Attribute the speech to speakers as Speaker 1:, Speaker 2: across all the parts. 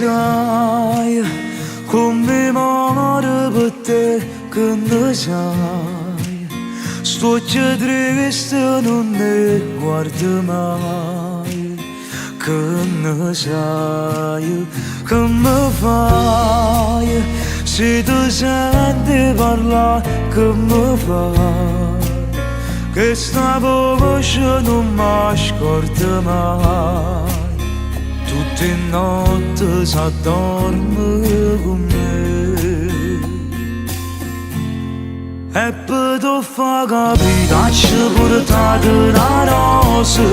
Speaker 1: sai come muore per te che ne sai, sto già triste non ne guardo mai, che ne sai, che mi fai, se tu senti parlare che mi fai, che sta voce non mi scorda mai. Tutte notte s'addorme con me e per tu fa capire ci portate una rosa,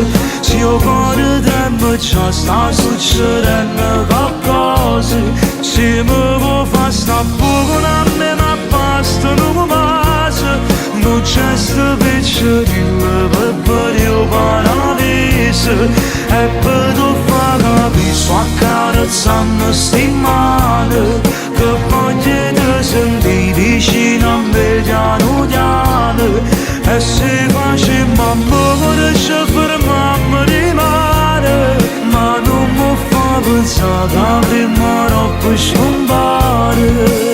Speaker 1: se io cuore tempo ci sta succedendo qualcosa, se mi può far sta poco a me ma basta non mi passa, non c'è sta piccerilla per io paradiso e per tu fa capire sto accarezzando sti mani che voglio te sentire vicino a me piano piano e se facciamo amore ci fermiamo di mare ma non mi fa pensare che prima troppo scompare.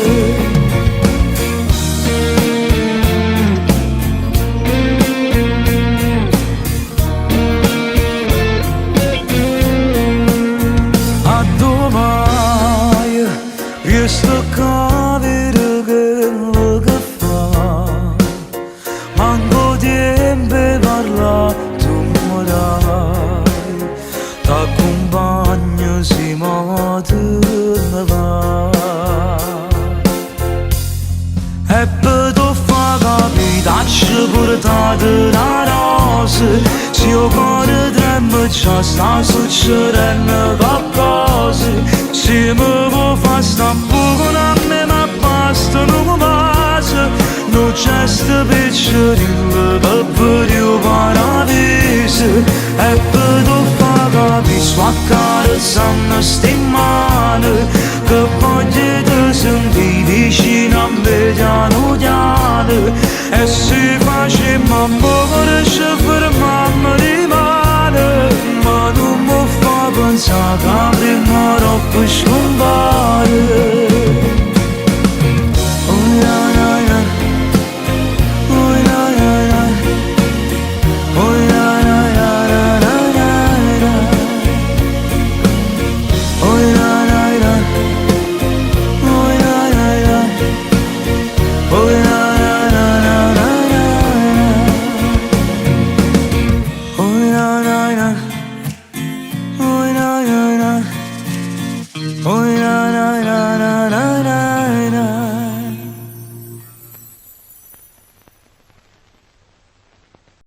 Speaker 1: Riesco a capire quello che fa, manco tempo parla, tu mi dai, t'accompagno se mi va. E per tu fa capire, ci portate una rosa, se io cuore tremo ci sta succedendo qualcosa, se mi può far sta poco a me ma basta non mi passa, non c'è sta piccerilla per io paradiso e per tu fa capire sto accarezzando sti mani che voglio te sentire vicino a me piano piano e se facciamo amore ci fermiamo di mare ma non mi fa pensare che prima troppo scontare.